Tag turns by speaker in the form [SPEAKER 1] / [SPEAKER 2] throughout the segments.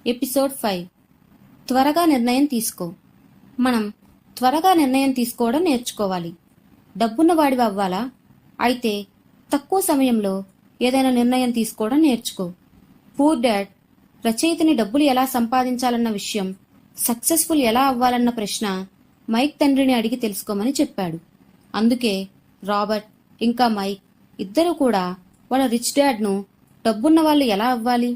[SPEAKER 1] Episode 5 త్వరగా నిర్ణయం తీసుకో. మనం త్వరగా నిర్ణయం తీసుకోవడం నేర్చుకోవాలి. డబ్బున్నవాడివి అవ్వాలా? అయితే తక్కువ సమయంలో ఏదైనా నిర్ణయం తీసుకోవడం నేర్చుకో. పూర్ డాడ్ రచయితని డబ్బులు ఎలా సంపాదించాలన్న విషయం, సక్సెస్ఫుల్ ఎలా అవ్వాలన్న ప్రశ్న మైక్ తండ్రిని అడిగి తెలుసుకోమని చెప్పాడు. అందుకే రాబర్ట్ ఇంకా మైక్ ఇద్దరూ కూడా వాళ్ళ రిచ్ డాడ్ను డబ్బున్న వాళ్ళు ఎలా అవ్వాలి,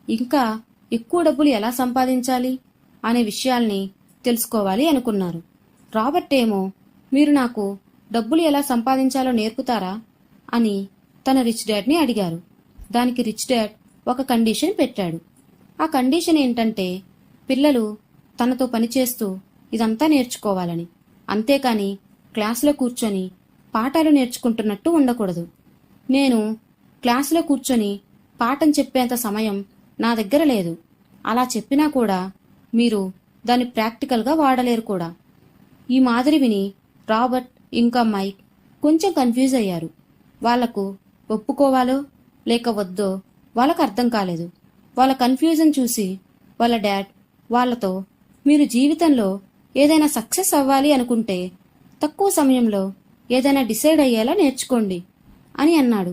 [SPEAKER 1] ఇంకా ఎక్కువ డబ్బులు ఎలా సంపాదించాలి అనే విషయాల్ని తెలుసుకోవాలి అనుకున్నారు. రాబర్ట్ ఏమో, మీరు నాకు డబ్బులు ఎలా సంపాదించాలో నేర్పుతారా అని తన రిచ్ డాడ్ని అడిగారు. దానికి రిచ్ డాడ్ ఒక కండిషన్ పెట్టాడు. ఆ కండిషన్ ఏంటంటే, పిల్లలు తనతో పనిచేస్తూ ఇదంతా నేర్చుకోవాలని, అంతేకాని క్లాసులో కూర్చొని పాఠాలు నేర్చుకుంటున్నట్టు ఉండకూడదు. నేను క్లాసులో కూర్చొని పాఠం చెప్పేంత సమయం నా దగ్గర లేదు. అలా చెప్పినా కూడా మీరు దాన్ని ప్రాక్టికల్గా వాడలేరు కూడా. ఈ మాదిరి విని రాబర్ట్ ఇంకా మైక్ కొంచెం కన్ఫ్యూజ్ అయ్యారు. వాళ్లకు ఒప్పుకోవాలో లేక వద్దో వాళ్ళకు అర్థం కాలేదు. వాళ్ళ కన్ఫ్యూజన్ చూసి వాళ్ళ డాడ్ వాళ్లతో, మీరు జీవితంలో ఏదైనా సక్సెస్ అవ్వాలి అనుకుంటే తక్కువ సమయంలో ఏదైనా డిసైడ్ అయ్యేలా నేర్చుకోండి అని అన్నాడు.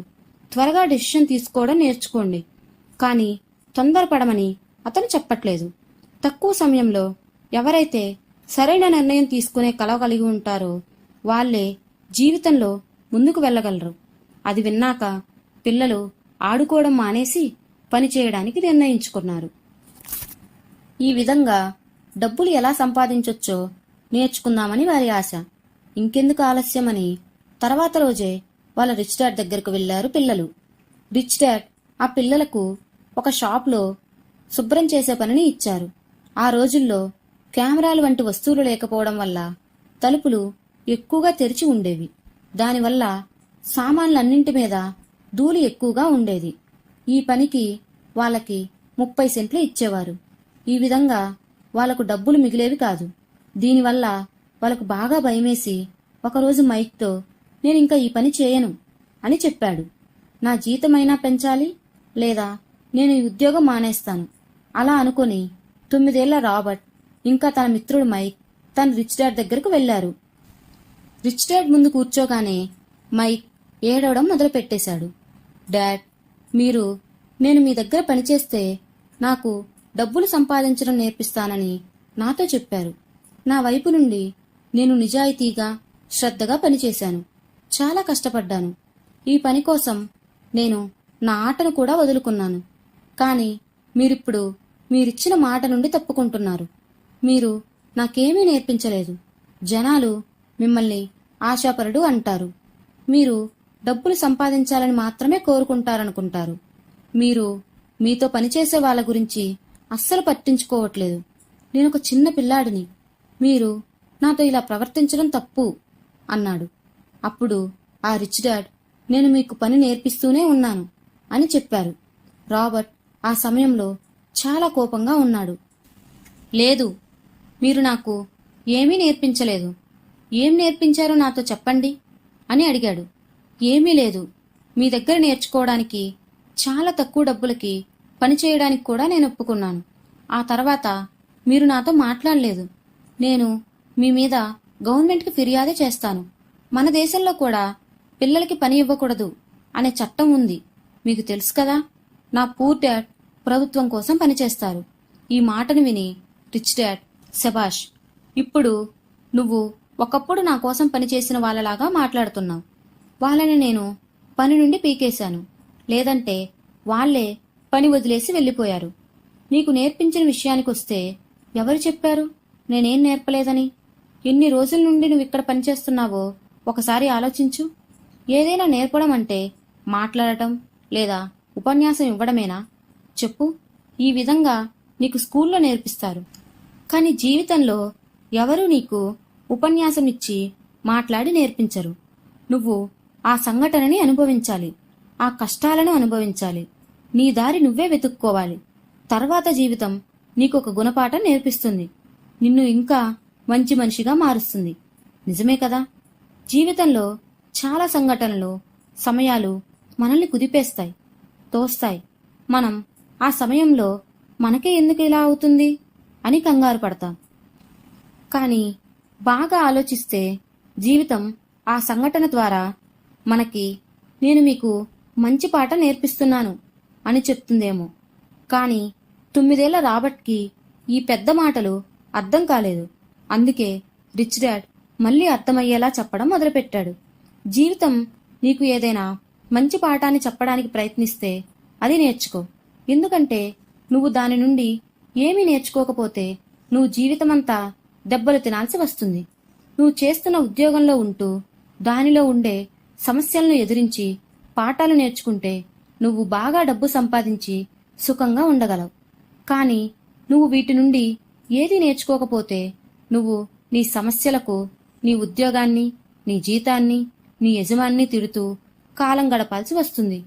[SPEAKER 1] త్వరగా డెసిషన్ తీసుకోవడం నేర్చుకోండి, కానీ తొందరపడమని అతను చెప్పట్లేదు. తక్కువ సమయంలో ఎవరైతే సరైన నిర్ణయం తీసుకునే కల కలిగి ఉంటారో వాళ్లే జీవితంలో ముందుకు వెళ్ళగలరు. అది విన్నాక పిల్లలు ఆడుకోవడం మానేసి పని చేయడానికి నిర్ణయించుకున్నారు. ఈ విధంగా డబ్బులు ఎలా సంపాదించొచ్చో నేర్చుకుందామని వారి ఆశ. ఇంకెందుకు ఆలస్యమని తర్వాత రోజే వాళ్ళ రిచ్ డాడ్ దగ్గరకు వెళ్లారు పిల్లలు. రిచ్ డాడ్ ఆ పిల్లలకు ఒక షాప్లో శుభ్రం చేసే పనిని ఇచ్చారు. ఆ రోజుల్లో కెమెరాలు వంటి వస్తువులు లేకపోవడం వల్ల తలుపులు ఎక్కువగా తెరిచి ఉండేవి. దానివల్ల సామాన్లన్నింటి మీద ధూళి ఎక్కువగా ఉండేది. ఈ పనికి వాళ్ళకి 30 సెంట్లు ఇచ్చేవారు. ఈ విధంగా వాళ్లకు డబ్బులు మిగిలేవి కాదు. దీనివల్ల వాళ్ళకు బాగా భయమేసి ఒకరోజు మైక్తో, నేనింకా ఈ పని చేయను అని చెప్పాడు. నా జీతమైనా పెంచాలి, లేదా నేను ఈ ఉద్యోగం మానేస్తాను అలా అనుకుని 9 ఏళ్ల రాబర్ట్ ఇంకా తన మిత్రుడు మైక్ తన రిచ్ డాడ్ దగ్గరకు వెళ్లారు. రిచ్ డాడ్ ముందు కూర్చోగానే మైక్ ఏడవడం మొదలు పెట్టేశాడు. డాడ్, నేను మీ దగ్గర పనిచేస్తే నాకు డబ్బులు సంపాదించడం నేర్పిస్తానని నాతో చెప్పారు. నా వైపు నుండి నేను నిజాయితీగా శ్రద్ధగా పనిచేశాను. చాలా కష్టపడ్డాను. ఈ పని కోసం నేను నా ఆటను కూడా వదులుకున్నాను. కానీ మీరిప్పుడు మీరిచ్చిన మాట నుండి తప్పుకుంటున్నారు. మీరు నాకేమీ నేర్పించలేదు. జనాలు మిమ్మల్ని ఆశాపరుడు అంటారు. మీరు డబ్బులు సంపాదించాలని మాత్రమే కోరుకుంటారనుకుంటారు. మీరు మీతో పనిచేసే వాళ్ళ గురించి అస్సలు పట్టించుకోవట్లేదు. నేనొక చిన్న పిల్లాడిని. మీరు నాతో ఇలా ప్రవర్తించడం తప్పు అన్నాడు. అప్పుడు ఆ రిచ్ డాడ్, నేను మీకు పని నేర్పిస్తూనే ఉన్నాను అని చెప్పారు. రాబర్ట్ ఆ సమయంలో చాలా కోపంగా ఉన్నాడు. లేదు, మీరు నాకు ఏమీ నేర్పించలేదు. ఏం నేర్పించారో నాతో చెప్పండి అని అడిగాడు. ఏమీ లేదు. మీ దగ్గర నేర్చుకోవడానికి చాలా తక్కువ డబ్బులకి పని చేయడానికి కూడా నేను ఒప్పుకున్నాను. ఆ తర్వాత మీరు నాతో మాట్లాడలేదు. నేను మీ మీద గవర్నమెంట్కి ఫిర్యాదు చేస్తాను. మన దేశంలో కూడా పిల్లలకి పని ఇవ్వకూడదు అనే చట్టం ఉంది. మీకు తెలుసు కదా. నా పూర్ డాడ్ ప్రభుత్వం కోసం పనిచేస్తారు. ఈ మాటను విని రిచ్ డాడ్, శబాష్, ఇప్పుడు నువ్వు ఒకప్పుడు నా కోసం పనిచేసిన వాళ్ళలాగా మాట్లాడుతున్నావు. వాళ్ళని నేను పని నుండి పీకేశాను. లేదంటే వాళ్లే పని వదిలేసి వెళ్ళిపోయారు. నీకు నేర్పించిన విషయానికొస్తే ఎవరు చెప్పారు నేనేం నేర్పలేదని? ఎన్ని రోజుల నుండి నువ్వు ఇక్కడ పనిచేస్తున్నావో ఒకసారి ఆలోచించు. ఏదైనా నేర్పడం అంటే మాట్లాడటం లేదా ఉపన్యాసం ఇవ్వడమేనా? చెప్పు. ఈ విధంగా నీకు స్కూల్లో నేర్పిస్తారు, కానీ జీవితంలో ఎవరూ నీకు ఉపన్యాసం ఇచ్చి మాట్లాడి నేర్పించరు. నువ్వు ఆ సంఘటనని అనుభవించాలి, ఆ కష్టాలను అనుభవించాలి. నీ దారి నువ్వే వెతుక్కోవాలి. తర్వాత జీవితం నీకొక గుణపాఠం నేర్పిస్తుంది. నిన్ను ఇంకా మంచి మనిషిగా మారుస్తుంది. నిజమే కదా. జీవితంలో చాలా సంఘటనలు, సమయాలు మనల్ని కుదిపేస్తాయి, తోస్తాయి. మనం ఆ సమయంలో మనకే ఎందుకు ఇలా అవుతుంది అని కంగారు పడతాం. కానీ బాగా ఆలోచిస్తే జీవితం ఆ సంఘటన ద్వారా మనకి నేను మీకు మంచి పాట నేర్పిస్తున్నాను అని చెప్తుందేమో. కానీ 9 ఏళ్ల రాబర్ట్కి ఈ పెద్ద మాటలు అర్థం కాలేదు. అందుకే రిచ్ డాడ్ మళ్ళీ అర్థమయ్యేలా చెప్పడం మొదలుపెట్టాడు. జీవితం నీకు ఏదైనా మంచి పాఠాన్ని చెప్పడానికి ప్రయత్నిస్తే అది నేర్చుకో. ఎందుకంటే నువ్వు దాని నుండి ఏమీ నేర్చుకోకపోతే నువ్వు జీవితమంతా దెబ్బలు తినాల్సి వస్తుంది. నువ్వు చేస్తున్న ఉద్యోగంలో ఉంటూ దానిలో ఉండే సమస్యలను ఎదిరించి పాఠాలు నేర్చుకుంటే నువ్వు బాగా డబ్బు సంపాదించి సుఖంగా ఉండగలవు. కానీ నువ్వు వీటి నుండి ఏది నేర్చుకోకపోతే నువ్వు నీ సమస్యలకు, నీ ఉద్యోగాన్ని, నీ జీతాన్ని, నీ యజమాన్ని తిడుతూ కాలం గడపాల్సి వస్తుంది.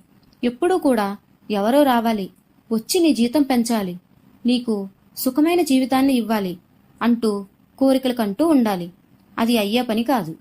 [SPEAKER 1] ఎప్పుడూ కూడా ఎవరో రావాలి, వచ్చి నీ జీతం పెంచాలి, నీకు సుఖమైన జీవితాన్ని ఇవ్వాలి అంటూ కోరికలకంటూ ఉండాలి. అది అయ్యే పని కాదు.